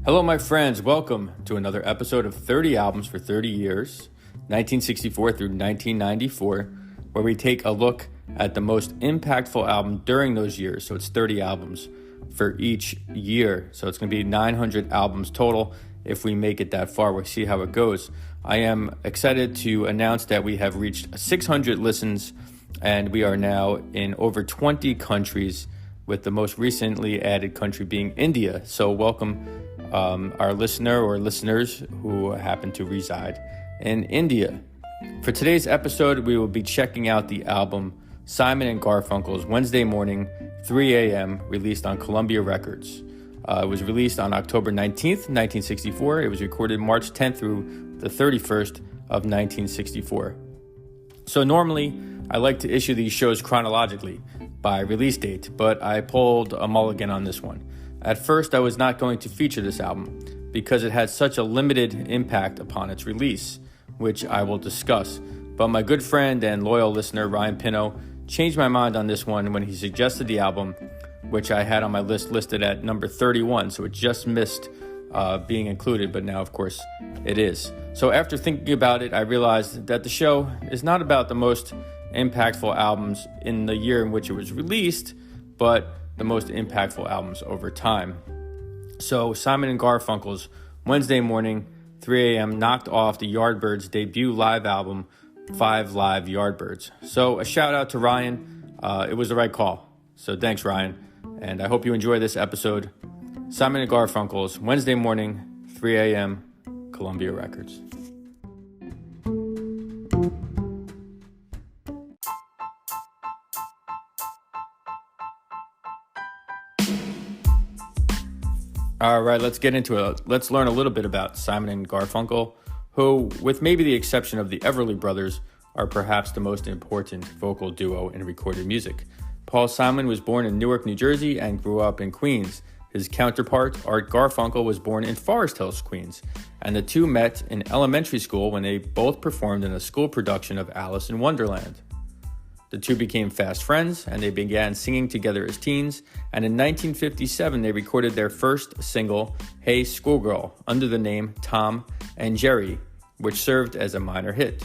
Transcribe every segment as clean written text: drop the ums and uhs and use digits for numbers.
Hello, my friends. Welcome to another episode of 30 Albums for 30 Years, 1964 through 1994, where we take a look at the most impactful album during those years. So it's 30 albums for each year. So it's going to be 900 albums total. If we make it that far, we'll see how it goes. I am excited to announce that we have reached 600 listens, and we are now in over 20 countries, with the most recently added country being India. So welcome our listener or listeners who happen to reside in India. For today's episode, we will be checking out the album Simon and Garfunkel's Wednesday Morning, 3 a.m., released on Columbia Records. It was released on October 19th, 1964. It was recorded March 10th through the 31st of 1964. So normally, I like to issue these shows chronologically by release date, but I pulled a mulligan on this one. At first, I was not going to feature this album because it had such a limited impact upon its release, which I will discuss. But my good friend and loyal listener, Ryan Pino, changed my mind on this one when he suggested the album, which I had on my list listed at number 31, so it just missed being included, but now, of course, it is. So after thinking about it, I realized that the show is not about the most impactful albums in the year in which it was released, but the most impactful albums over time. So Simon and Garfunkel's Wednesday Morning, 3 a.m. knocked off the Yardbirds' debut live album, 5 Live Yardbirds. So a shout out to Ryan. It was the right call. So thanks, Ryan. And I hope you enjoy this episode. Simon and Garfunkel's Wednesday Morning, 3 a.m., Columbia Records. All right, let's get into it. Let's learn a little bit about Simon and Garfunkel, who, with maybe the exception of the Everly Brothers, are perhaps the most important vocal duo in recorded music. Paul Simon was born in Newark, New Jersey, and grew up in Queens. His counterpart, Art Garfunkel, was born in Forest Hills, Queens, and the two met in elementary school when they both performed in a school production of Alice in Wonderland. The two became fast friends, and they began singing together as teens, and in 1957 they recorded their first single, Hey Schoolgirl, under the name Tom and Jerry, which served as a minor hit.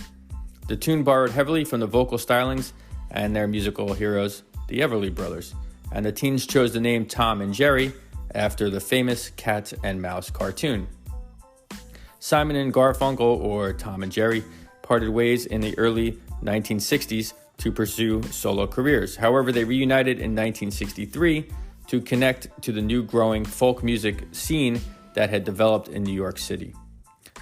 The tune borrowed heavily from the vocal stylings and their musical heroes, the Everly Brothers, and the teens chose the name Tom and Jerry after the famous cat and mouse cartoon. Simon and Garfunkel, or Tom and Jerry, parted ways in the early 1960s to pursue solo careers. However, they reunited in 1963 to connect to the new growing folk music scene that had developed in New York City.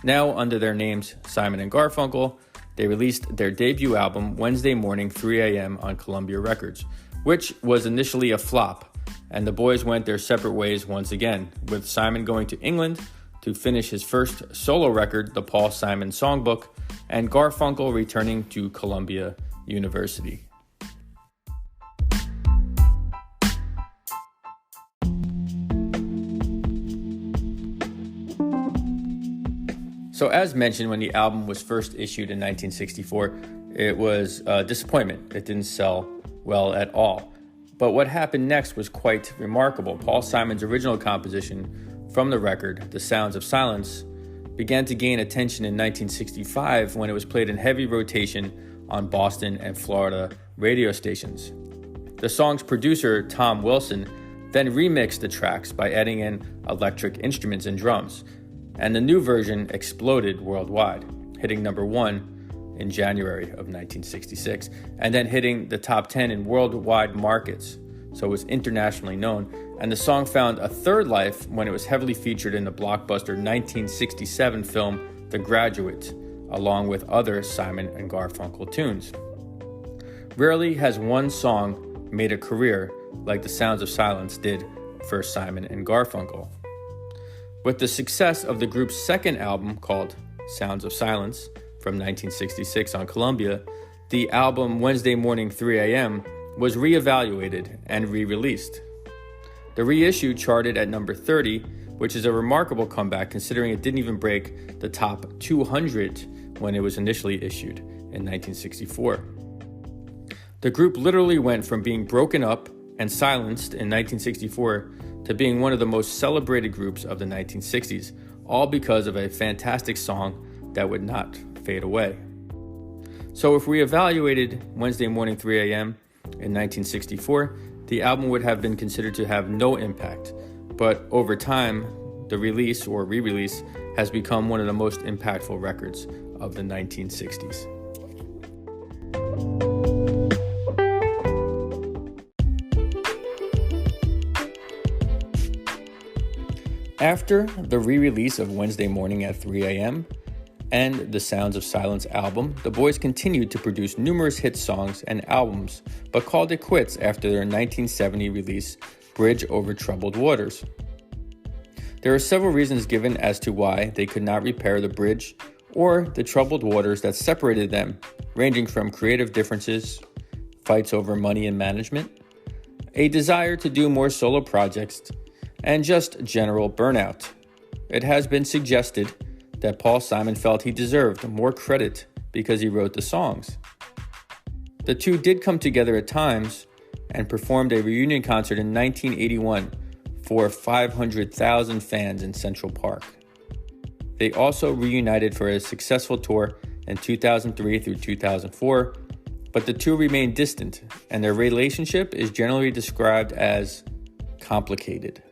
Now, under their names Simon and Garfunkel, they released their debut album Wednesday Morning, 3 a.m. on Columbia Records, which was initially a flop, and the boys went their separate ways once again, with Simon going to England to finish his first solo record, the Paul Simon Songbook, and Garfunkel returning to Columbia University. So as mentioned, when the album was first issued in 1964, it was a disappointment. It didn't sell well at all. But what happened next was quite remarkable. Paul Simon's original composition from the record, The Sounds of Silence, began to gain attention in 1965 when it was played in heavy rotation on Boston and Florida radio stations. The song's producer, Tom Wilson, then remixed the tracks by adding in electric instruments and drums, and the new version exploded worldwide, hitting number 1 in January of 1966, and then hitting the top 10 in worldwide markets, so it was internationally known, and the song found a third life when it was heavily featured in the blockbuster 1967 film The Graduate, along with other Simon and Garfunkel tunes. Rarely has one song made a career like The Sounds of Silence did for Simon and Garfunkel. With the success of the group's second album called Sounds of Silence from 1966 on Columbia, the album Wednesday Morning 3 a.m. was reevaluated and re-released. The reissue charted at number 30, which is a remarkable comeback considering it didn't even break the top 200 when it was initially issued in 1964. The group literally went from being broken up and silenced in 1964 to being one of the most celebrated groups of the 1960s, all because of a fantastic song that would not fade away. So if we evaluated Wednesday Morning 3 a.m. in 1964, the album would have been considered to have no impact. But over time, the release or re-release has become one of the most impactful records of the 1960s. After the re-release of Wednesday Morning at 3 a.m. and the Sounds of Silence album, the boys continued to produce numerous hit songs and albums, but called it quits after their 1970 release, Bridge Over Troubled Waters. There are several reasons given as to why they could not repair the bridge or the troubled waters that separated them, ranging from creative differences, fights over money and management, a desire to do more solo projects, and just general burnout. It has been suggested that Paul Simon felt he deserved more credit because he wrote the songs. The two did come together at times and performed a reunion concert in 1981 for 500,000 fans in Central Park. They also reunited for a successful tour in 2003 through 2004, but the two remained distant, and their relationship is generally described as complicated.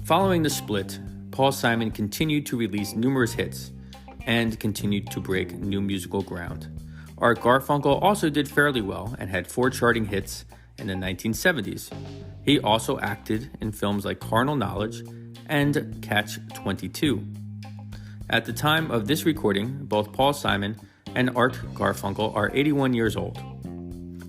Following the split, Paul Simon continued to release numerous hits and continued to break new musical ground. Art Garfunkel also did fairly well and had 4 charting hits in the 1970s. He also acted in films like Carnal Knowledge and Catch-22. At the time of this recording, both Paul Simon and Art Garfunkel are 81 years old.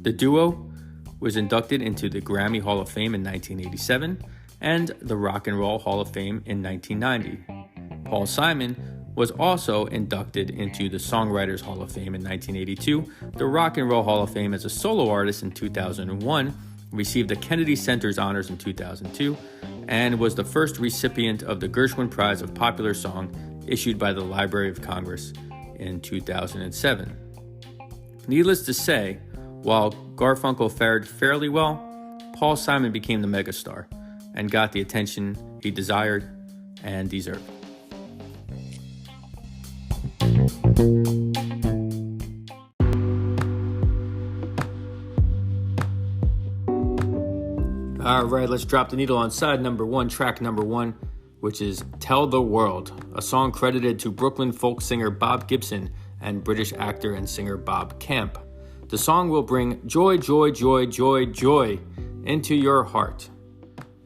The duo was inducted into the Grammy Hall of Fame in 1987 and the Rock and Roll Hall of Fame in 1990. Paul Simon was also inducted into the Songwriters Hall of Fame in 1982, the Rock and Roll Hall of Fame as a solo artist in 2001, received the Kennedy Center's honors in 2002, and was the first recipient of the Gershwin Prize of Popular Song issued by the Library of Congress in 2007. Needless to say, while Garfunkel fared fairly well, Paul Simon became the megastar and got the attention he desired and deserved. All right, let's drop the needle on side number 1, track number 1, which is Tell the World, a song credited to Brooklyn folk singer Bob Gibson and British actor and singer Bob Camp. The song will bring joy, joy, joy, joy, joy into your heart.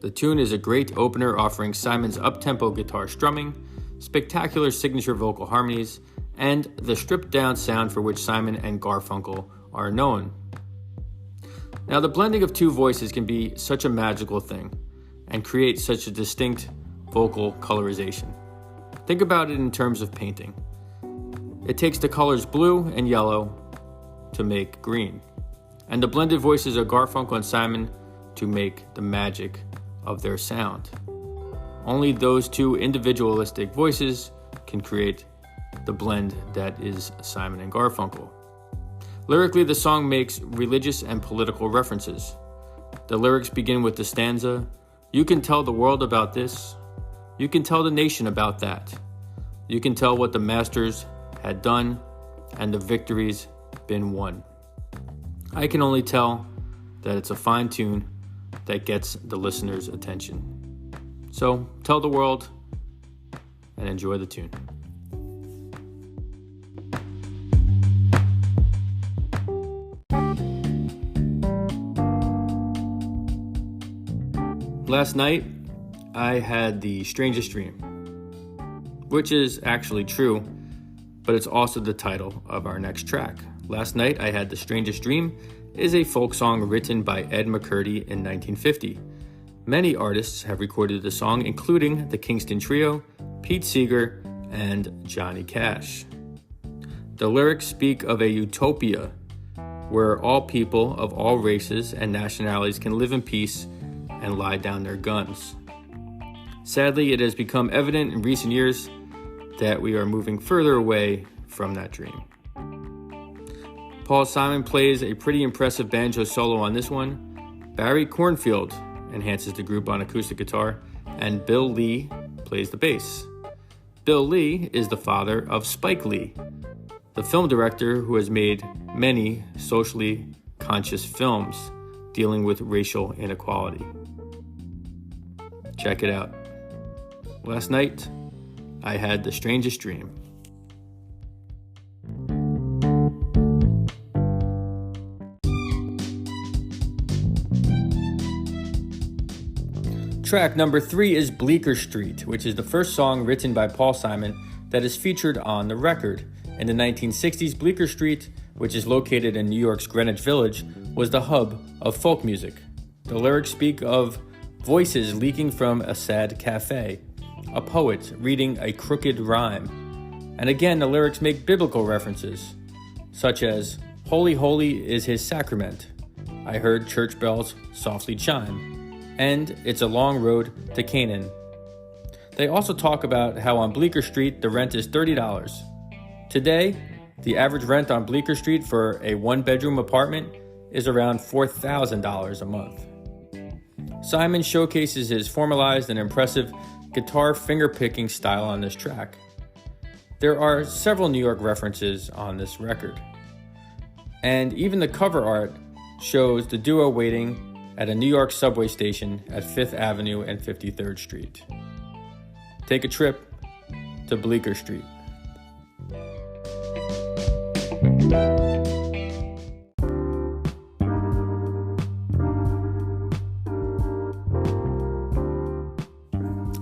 The tune is a great opener, offering Simon's up-tempo guitar strumming, spectacular signature vocal harmonies, and the stripped-down sound for which Simon and Garfunkel are known. Now, the blending of two voices can be such a magical thing and create such a distinct vocal colorization. Think about it in terms of painting. It takes the colors blue and yellow to make green, and the blended voices of Garfunkel and Simon to make the magic of their sound. Only those two individualistic voices can create the blend that is Simon and Garfunkel. Lyrically, the song makes religious and political references. The lyrics begin with the stanza, "You can tell the world about this. You can tell the nation about that. You can tell what the masters had done and the victories been won. I can only tell that it's a fine tune that gets the listener's attention. So tell the world and enjoy the tune." Last night, I had the strangest dream, which is actually true, but it's also the title of our next track. Last Night, I Had the Strangest Dream is a folk song written by Ed McCurdy in 1950. Many artists have recorded the song, including the Kingston Trio, Pete Seeger, and Johnny Cash. The lyrics speak of a utopia where all people of all races and nationalities can live in peace and lie down their guns. Sadly, it has become evident in recent years that we are moving further away from that dream. Paul Simon plays a pretty impressive banjo solo on this one. Barry Cornfield enhances the group on acoustic guitar, and Bill Lee plays the bass. Bill Lee is the father of Spike Lee, the film director who has made many socially conscious films dealing with racial inequality. Check it out. Last night, I had the strangest dream. Track number 3 is Bleecker Street, which is the first song written by Paul Simon that is featured on the record. In the 1960s, Bleecker Street, which is located in New York's Greenwich Village, was the hub of folk music. The lyrics speak of voices leaking from a sad cafe, a poet reading a crooked rhyme. And again, the lyrics make biblical references, such as, "Holy, holy is his sacrament. I heard church bells softly chime." And "It's a long road to Canaan." They also talk about how on Bleecker Street the rent is $30. Today, the average rent on Bleecker Street for a one-bedroom apartment is around $4,000 a month. Simon showcases his formalized and impressive guitar finger-picking style on this track. There are several New York references on this record. And even the cover art shows the duo waiting at a New York subway station at 5th Avenue and 53rd Street. Take a trip to Bleecker Street.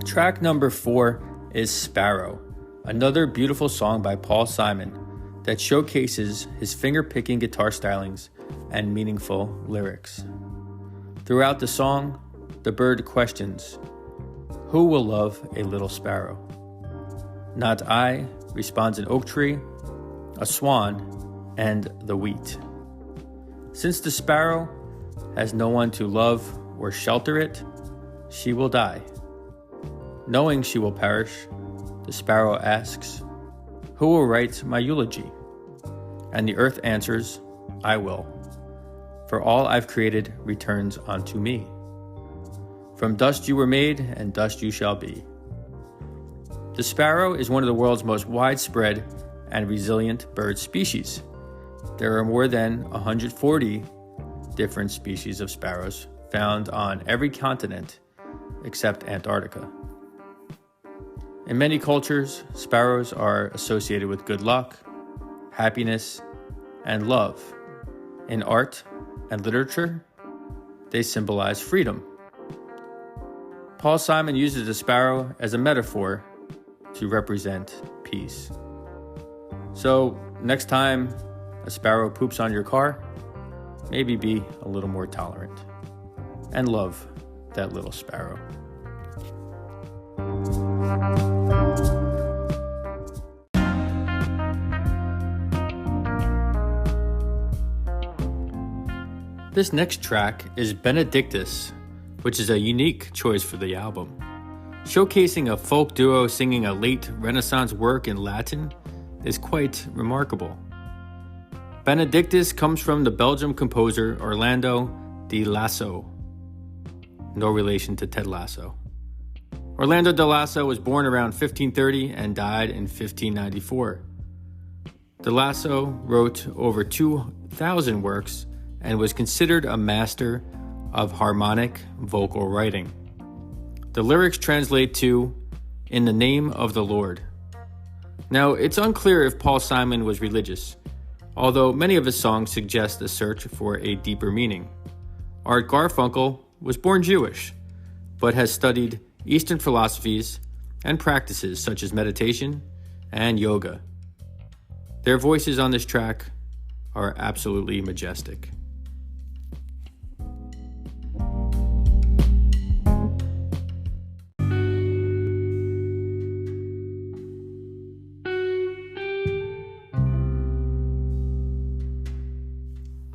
Track number 4 is Sparrow, another beautiful song by Paul Simon that showcases his finger-picking guitar stylings and meaningful lyrics. Throughout the song, the bird questions, "Who will love a little sparrow?" "Not I," responds an oak tree, a swan, and the wheat. Since the sparrow has no one to love or shelter it, she will die. Knowing she will perish, the sparrow asks, "Who will write my eulogy?" And the earth answers, "I will. For all I've created returns unto me. From dust you were made, and dust you shall be." The sparrow is one of the world's most widespread and resilient bird species. There are more than 140 different species of sparrows found on every continent except Antarctica. In many cultures, sparrows are associated with good luck, happiness, and love. In art and literature, they symbolize freedom. Paul Simon uses the sparrow as a metaphor to represent peace. So, next time a sparrow poops on your car, maybe be a little more tolerant and love that little sparrow. This next track is Benedictus, which is a unique choice for the album. Showcasing a folk duo singing a late Renaissance work in Latin is quite remarkable. Benedictus comes from the Belgian composer Orlando de Lasso, no relation to Ted Lasso. Orlando de Lasso was born around 1530 and died in 1594. De Lasso wrote over 2,000 works and was considered a master of harmonic vocal writing. The lyrics translate to, "In the name of the Lord." Now, it's unclear if Paul Simon was religious, although many of his songs suggest a search for a deeper meaning. Art Garfunkel was born Jewish, but has studied Eastern philosophies and practices such as meditation and yoga. Their voices on this track are absolutely majestic.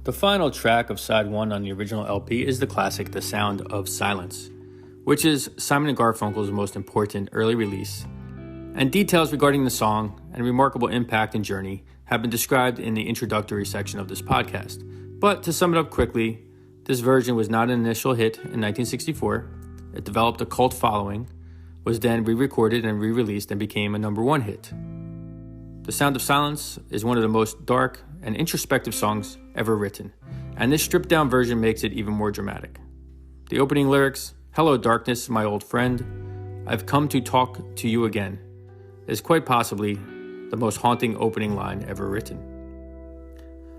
The final track of side 1 on the original LP is the classic The Sound of Silence, which is Simon and Garfunkel's most important early release, and details regarding the song and remarkable impact and journey have been described in the introductory section of this podcast. But to sum it up quickly, this version was not an initial hit in 1964. It developed a cult following, was then re-recorded and re-released and became a number one hit. The Sound of Silence is one of the most dark and introspective songs ever written, and this stripped-down version makes it even more dramatic. The opening lyrics, "Hello darkness, my old friend, I've come to talk to you again," is quite possibly the most haunting opening line ever written.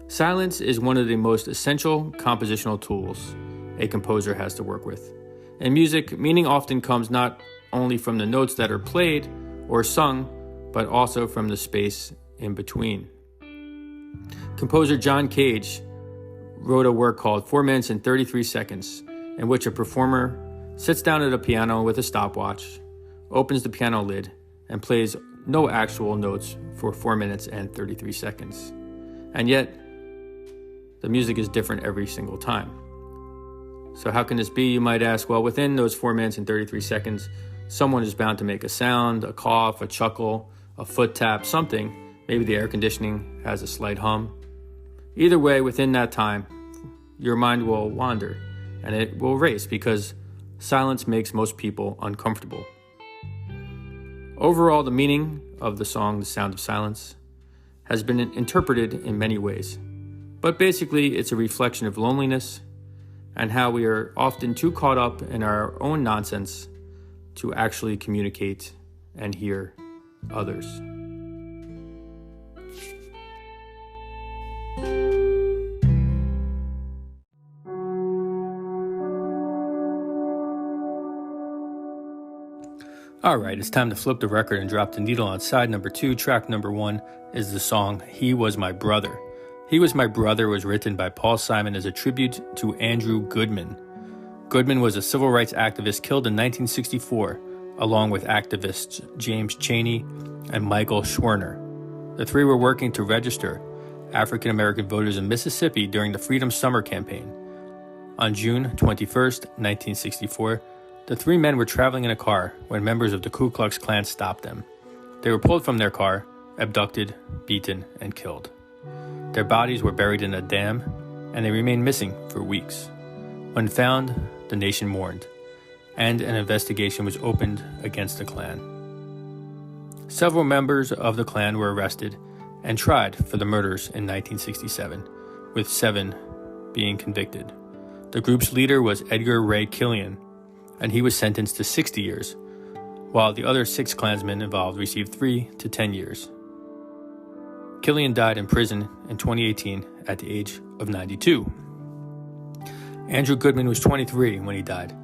Silence is one of the most essential compositional tools a composer has to work with. In music, meaning often comes not only from the notes that are played or sung, but also from the space in between. Composer John Cage wrote a work called 4 minutes and 33 seconds, in which a performer sits down at a piano with a stopwatch, opens the piano lid, and plays no actual notes for 4 minutes and 33 seconds. And yet, the music is different every single time. So how can this be, you might ask? Well, within those 4 minutes and 33 seconds, someone is bound to make a sound, a cough, a chuckle, a foot tap, something. Maybe the air conditioning has a slight hum. Either way, within that time, your mind will wander and it will race because silence makes most people uncomfortable. Overall, the meaning of the song, The Sound of Silence, has been interpreted in many ways. But basically, it's a reflection of loneliness and how we are often too caught up in our own nonsense to actually communicate and hear others. All right, it's time to flip the record and drop the needle on side number 2. Track number 1 is the song He Was My Brother. He Was My Brother was written by Paul Simon as a tribute to Andrew Goodman. Goodman was a civil rights activist killed in 1964, along with activists James Chaney and Michael Schwerner. The three were working to register African American voters in Mississippi during the Freedom Summer Campaign. On June 21st, 1964, the three men were traveling in a car when members of the Ku Klux Klan stopped them. They were pulled from their car, abducted, beaten, and killed. Their bodies were buried in a dam, and they remained missing for weeks. When found, the nation mourned, and an investigation was opened against the Klan. Several members of the Klan were arrested and tried for the murders in 1967, with 7 being convicted. The group's leader was Edgar Ray Killian, and he was sentenced to 60 years, while the other 6 Klansmen involved received 3 to 10 years. Killian died in prison in 2018 at the age of 92. Andrew Goodman was 23 when he died.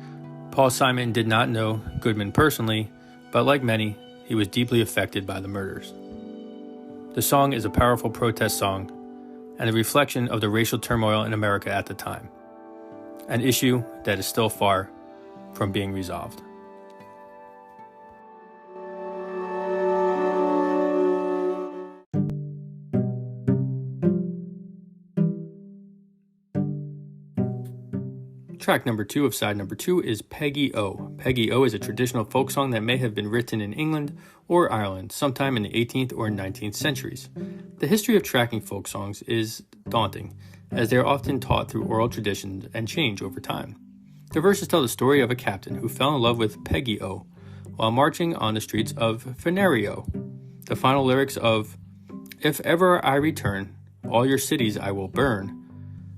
Paul Simon did not know Goodman personally, but like many, he was deeply affected by the murders. The song is a powerful protest song and a reflection of the racial turmoil in America at the time, an issue that is still far from being resolved. Track number 2 of side number 2 is Peggy O. Peggy O is a traditional folk song that may have been written in England or Ireland sometime in the 18th or 19th centuries. The history of tracking folk songs is daunting, as they are often taught through oral traditions and change over time. The verses tell the story of a captain who fell in love with Peggy O while marching on the streets of Venerio. The final lyrics of "If ever I return, all your cities I will burn,"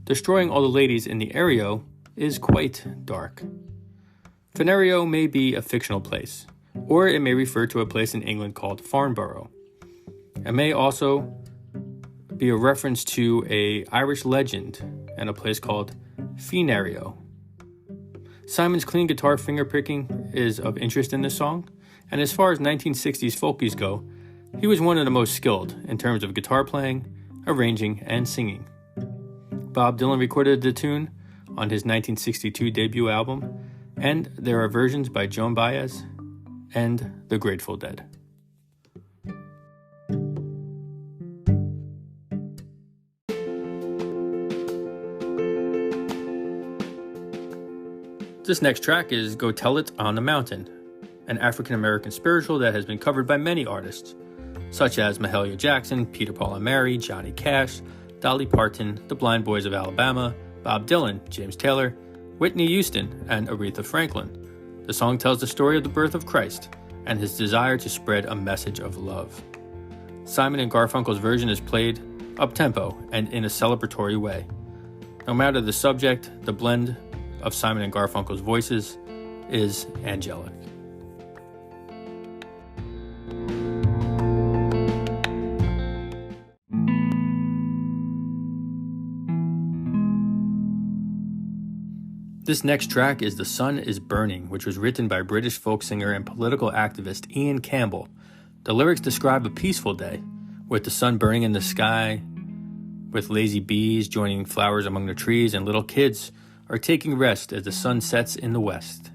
destroying all the ladies in the area, is quite dark. Venerio may be a fictional place, or it may refer to a place in England called Farnborough. It may also be a reference to an Irish legend and a place called Finario. Simon's clean guitar fingerpicking is of interest in this song, and as far as 1960s folkies go, he was one of the most skilled in terms of guitar playing, arranging, and singing. Bob Dylan recorded the tune on his 1962 debut album, and there are versions by Joan Baez and the Grateful Dead. This next track is Go Tell It on the Mountain, an African-American spiritual that has been covered by many artists, such as Mahalia Jackson, Peter, Paul and Mary, Johnny Cash, Dolly Parton, the Blind Boys of Alabama, Bob Dylan, James Taylor, Whitney Houston, and Aretha Franklin. The song tells the story of the birth of Christ and his desire to spread a message of love. Simon and Garfunkel's version is played up-tempo and in a celebratory way. No matter the subject, the blend of Simon and Garfunkel's voices is angelic. This next track is The Sun is Burning, which was written by British folk singer and political activist Ian Campbell. The lyrics describe a peaceful day, with the sun burning in the sky, with lazy bees joining flowers among the trees, and little kids are taking rest as the sun sets in the west.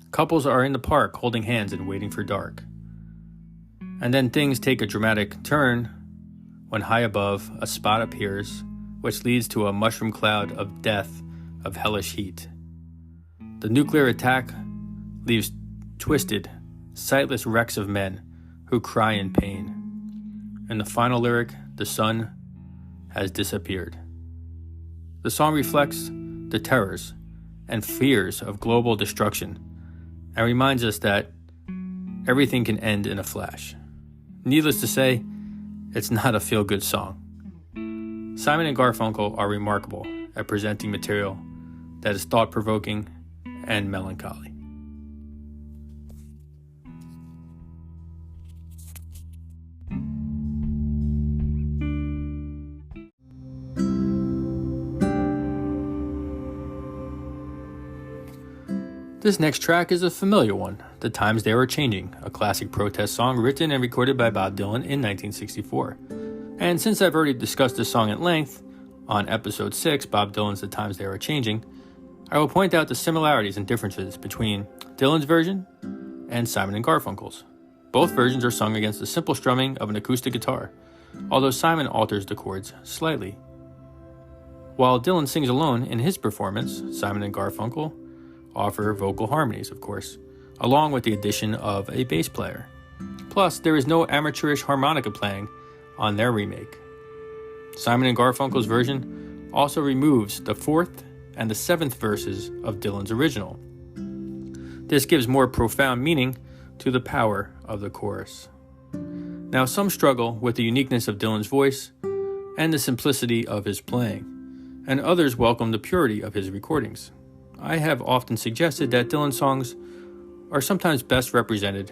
Couples are in the park holding hands and waiting for dark. And then things take a dramatic turn when high above a spot appears, which leads to a mushroom cloud of death of hellish heat. The nuclear attack leaves twisted, sightless wrecks of men who cry in pain. In the final lyric, the sun has disappeared. The song reflects the terrors and fears of global destruction and reminds us that everything can end in a flash. Needless to say, it's not a feel-good song. Simon and Garfunkel are remarkable at presenting material that is thought-provoking and melancholy. This next track is a familiar one, The Times They Were Changing, a classic protest song written and recorded by Bob Dylan in 1964. And since I've already discussed this song at length on episode 6, Bob Dylan's The Times They Were Changing, I will point out the similarities and differences between Dylan's version and Simon and Garfunkel's. Both versions are sung against the simple strumming of an acoustic guitar, although Simon alters the chords slightly. While Dylan sings alone in his performance, Simon and Garfunkel offer vocal harmonies, of course, along with the addition of a bass player. Plus, there is no amateurish harmonica playing on their remake. Simon and Garfunkel's version also removes the fourth and the seventh verses of Dylan's original. This gives more profound meaning to the power of the chorus. Now, some struggle with the uniqueness of Dylan's voice and the simplicity of his playing, and others welcome the purity of his recordings. I have often suggested that Dylan songs are sometimes best represented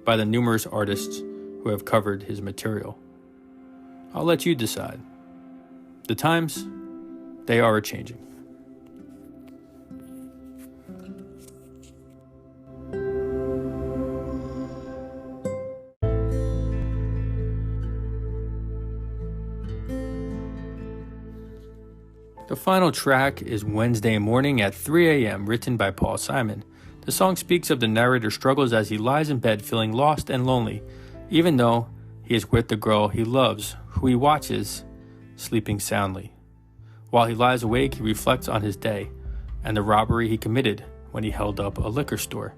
by the numerous artists who have covered his material. I'll let you decide. The times, they are a-changing. The final track is Wednesday Morning at 3 a.m., written by Paul Simon. The song speaks of the narrator's struggles as he lies in bed feeling lost and lonely, even though he is with the girl he loves, who he watches, sleeping soundly. While he lies awake, he reflects on his day and the robbery he committed when he held up a liquor store.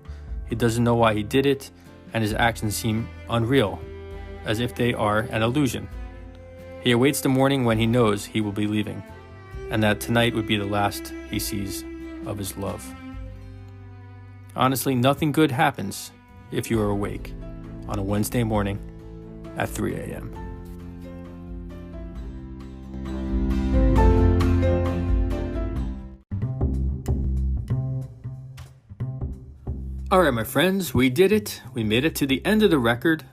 He doesn't know why he did it, and his actions seem unreal, as if they are an illusion. He awaits the morning when he knows he will be leaving, and that tonight would be the last he sees of his love. Honestly, nothing good happens if you are awake on a Wednesday morning at 3 a.m. Alright, my friends, we did it. We made it to the end of the record,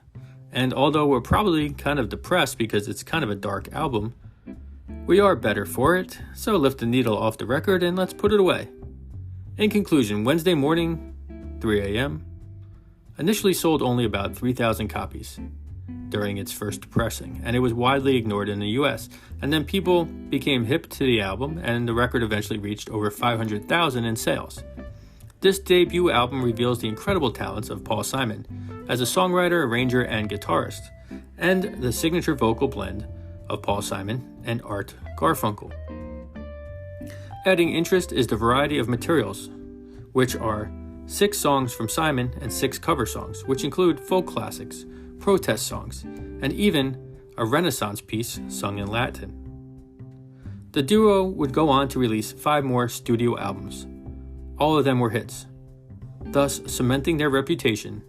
and although we're probably kind of depressed because it's kind of a dark album, we are better for it, so lift the needle off the record and let's put it away. In conclusion, Wednesday Morning, 3 a.m., initially sold only about 3,000 copies during its first pressing, and it was widely ignored in the US. And then people became hip to the album, and the record eventually reached over 500,000 in sales. This debut album reveals the incredible talents of Paul Simon as a songwriter, arranger, and guitarist, and the signature vocal blend of Paul Simon and Art Garfunkel. Adding interest is the variety of materials, which are 6 songs from Simon and 6 cover songs, which include folk classics, protest songs, and even a Renaissance piece sung in Latin. The duo would go on to release 5 more studio albums. All of them were hits, thus cementing their reputation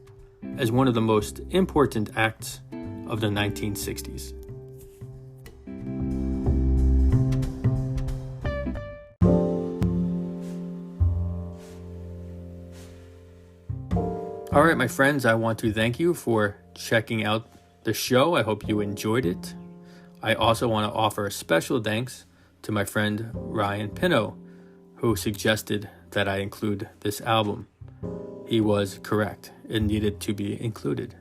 as one of the most important acts of the 1960s. All right, my friends, I want to thank you for checking out the show. I hope you enjoyed it. I also want to offer a special thanks to my friend Ryan Pino, who suggested that I include this album. He was correct. It needed to be included.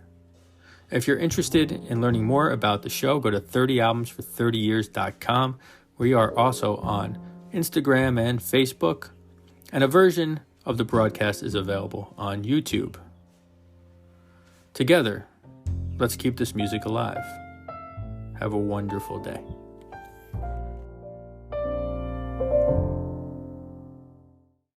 If you're interested in learning more about the show, go to 30albumsfor30years.com. We are also on Instagram and Facebook, and a version of the broadcast is available on YouTube. Together, let's keep this music alive. Have a wonderful day.